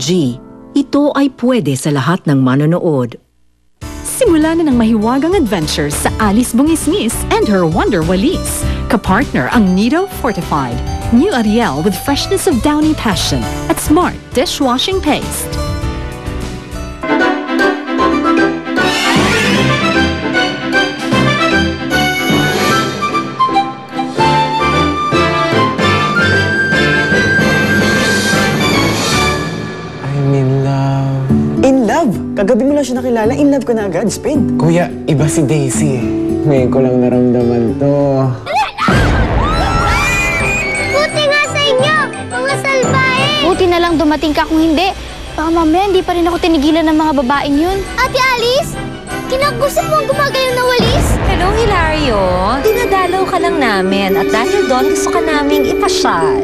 5G, ito ay pwede sa lahat ng manonood. Simula na ng mahiwagang adventures sa Alice Bungisngis and her Wonder Walis. Kapartner ang Nido Fortified. New Ariel with freshness of downy passion at smart dishwashing paste. Kagabi mo lang siya nakilala, in love ka na agad, Spade. Kuya, iba si Daisy. Ngayon ko lang naramdaman to. Buti nga sa inyo, mga salbahe! Buti na lang dumating ka kung hindi. Baka mamaya hindi pa rin ako tinigilan ng mga babaeng yun. Ate Alice, kinagusto mo ang gumagayon na walis? Hello, Hilario. Dinadalaw ka lang namin at dahil doon gusto ka naming ipasyal.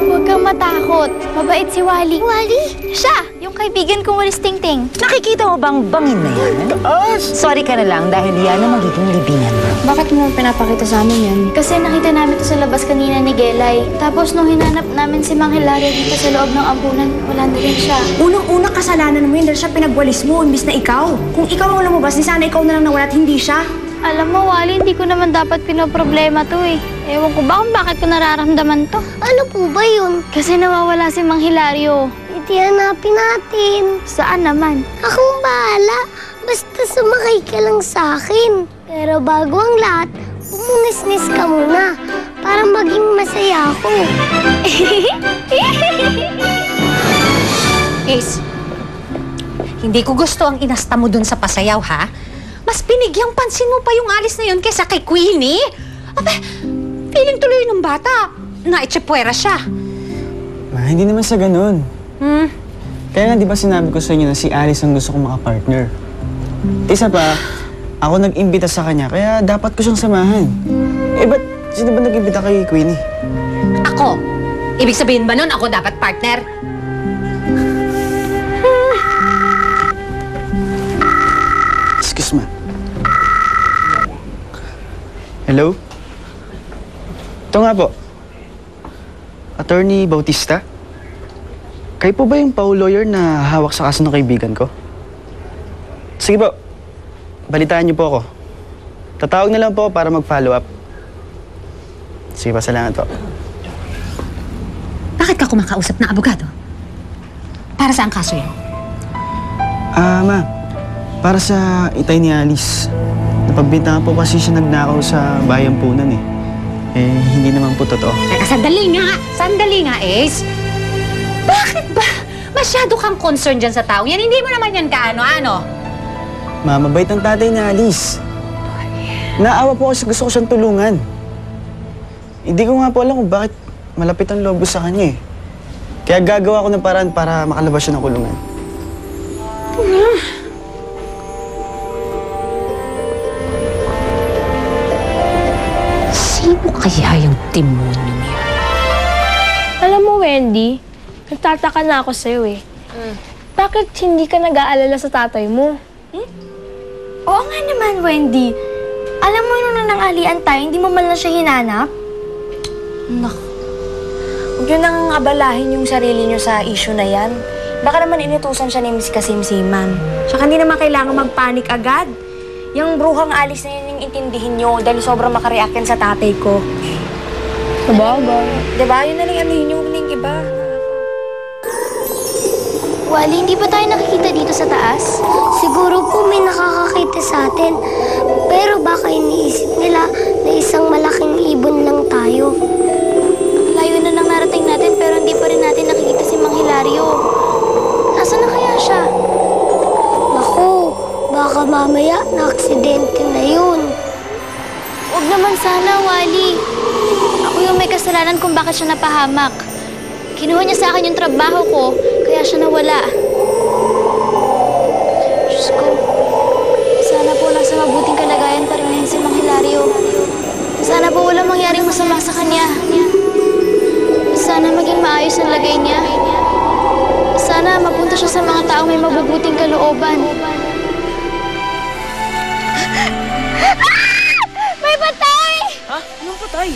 Huwag kang matakot. Mabait si Wally. Wally? Siya! Yung kaibigan kong walis Tingting. Nakikita mo bang bangin na yan? Sorry ka na lang dahil yan ang magiging libingan mo. Bakit mo pinapakita sa amin yan? Kasi nakita namin to sa labas kanina ni Gelay. Tapos nung hinanap namin si Mang Hilario dito sa loob ng ambunan, wala na rin siya. Unang-una kasalanan mo yun dahil siya pinagwalis mo, imbis na ikaw. Kung ikaw ang lumabas, di sana ikaw na lang nawala at hindi siya. Alam mo, Wally, hindi ko naman dapat pinoproblema to eh. Ewan ko ba kung bakit ko nararamdaman to. Ano po ba yun? Kasi nawawala si Mang Hilario. Hindi hanapin natin. Saan naman? Akong bahala. Basta sumakay ka lang sa akin. Pero bago ang lahat, umunisnis ka muna para maging masaya ako. Ace, hindi ko gusto ang inasta mo dun sa pasayaw, ha? Mas binigyang pansin mo pa yung alis na yun kaysa kay Queenie. Aba, feeling tuloy ng bata na itsepwera siya. Ma, hindi naman sa ganun. Kaya nga di ba sinabi ko sa inyo na si Alice ang gusto kong makapartner. Isa pa, ako nag-imbita sa kanya, kaya dapat ko siyang samahan. Eh, ba't sino ba nag-imbita kay Queenie? Ako? Ibig sabihin ba nun ako dapat partner? Excuse me. Hello? Ito nga po. Attorney Bautista? Kayo po ba yung Paul lawyer na hawak sa kaso ng kaibigan ko? Sige po. Balitaan niyo po ako. Tatawag na lang po para mag-follow up. Sige pa, salamat po. Bakit ka kumakausap na abogado? Para saan kaso yan? Ma. Para sa itay ni Alice. Napagbintangan po kasi siya nagnakaw sa bayan punan eh. Eh, hindi naman po totoo. Teka, sandali nga! Sandali nga, Ace! Bakit ba? Masyado kang concerned dyan sa taong yan. Hindi mo naman yan kaano-ano. Ma, mabait ang tatay ni Alice. Naawa po kasi gusto ko siyang tulungan. Hindi ko nga po alam kung bakit malapit ang loob ko sa kanya eh. Kaya gagawa ko ng paraan para makalabas siya ng kulungan. Sino kaya yung demonyo niya? Alam mo, Wendy, nagtataka na ako sa'yo eh. Bakit hindi ka nag-aalala sa tatay mo? Oo nga naman, Wendy. Alam mo nung nanangalian tayo, hindi mo man lang siya hinanap? Naku. Huwag yun nang abalahin yung sarili niyo sa issue na yan. Baka naman inutusan siya ni Miss Kasimsiman. Tsaka hindi naman kailangan magpanik agad. Yung bruhang Alice na yun yung intindihin niyo dahil sobrang makareact yan sa tatay ko. Sabagay. Diba? Yun na lang anuhin yung iba. Wally, hindi ba tayo nakikita dito sa taas? Siguro po may nakakakita sa atin. Pero baka iniisip nila na isang malaking ibon lang tayo. Layo na nang narating natin pero hindi pa rin natin nakikita si Mang Hilario. Nasaan na kaya siya? Naku, baka mamaya na-aksidente na yun. Huwag naman sana, Wally. Ako yung may kasalanan kung bakit siya napahamak. Kinuha niya sa akin yung trabaho ko, kaya siya nawala. Diyos ko, sana po nasa mabuting kalagayan pa rin ngayon si Mang Hilario. Sana po walang mangyaring masama sa kanya. Sana maging maayos ang lagay niya. Sana mapunta siya sa mga taong may mabubuting kalooban. May patay! Ha? Anong patay?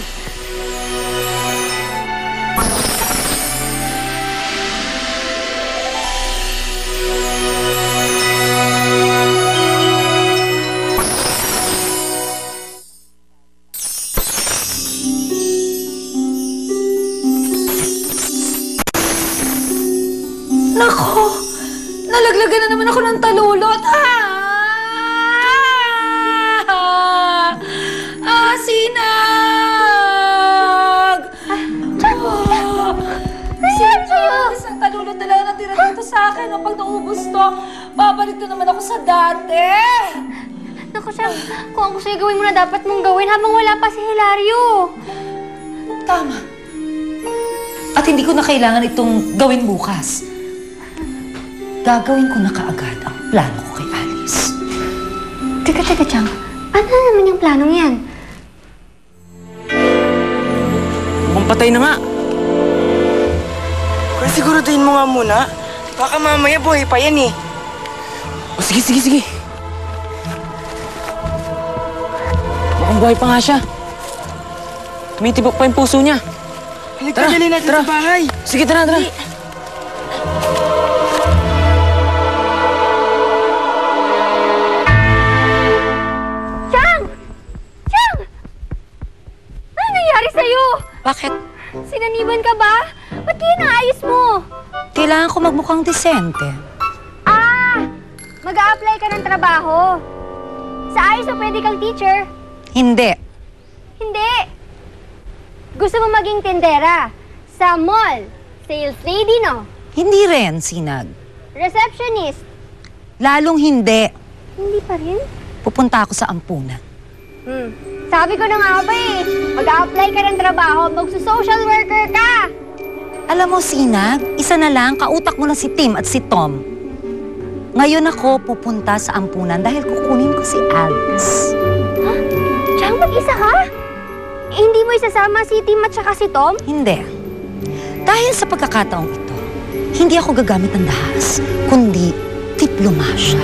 Nako! Nalaglagan na naman ako ng talulot. Sinag! Sinag! Isang talulot na lang natira dito sa akin. Pag naubos to, babalik na naman ako sa dati. Naku, Chang, kung ang gusto gawin mo na dapat mong gawin habang wala pa si Hilario. Tama. At hindi ko na kailangan itong gawin bukas. Gagawin ko na kaagad ang plano ko kay Alice. Teka, Chang. Ano naman yung planong yan? Mukhang patay na nga. Kaya siguraduhin mo nga muna. Baka mamaya buhay pa yan eh. O sige. Mukhang buhay pa nga siya. Tumitibok pa yung puso niya. Halika, natin sa bahay. Sige, tara. Chang! Ano nangyari sa'yo? Bakit? Sinaniban ka ba? Ba't kaya naayos mo? Kailangan ko magmukhang disente. Mag-a-apply ka ng trabaho. Sa ayos mo pwede kang teacher. Hindi. Hindi. Gusto mo maging tindera. Sa mall. Sales lady, no? Hindi rin, Sinag. Receptionist. Lalong hindi. Hindi pa rin? Pupunta ako sa ampunan. Sabi ko na nga ba eh. Mag-a-apply ka ng trabaho, magso-social worker ka. Alam mo, Sinag, isa na lang, kautak mo na si Tim at si Tom. Ngayon ako pupunta sa ampunan dahil kukunin ko si Alice. Chang, mag-isa ka? Hindi mo isasama si Tim at saka si Tom? Hindi. Dahil sa pagkakataong ito, hindi ako gagamit ng dahas, kundi diplomasya.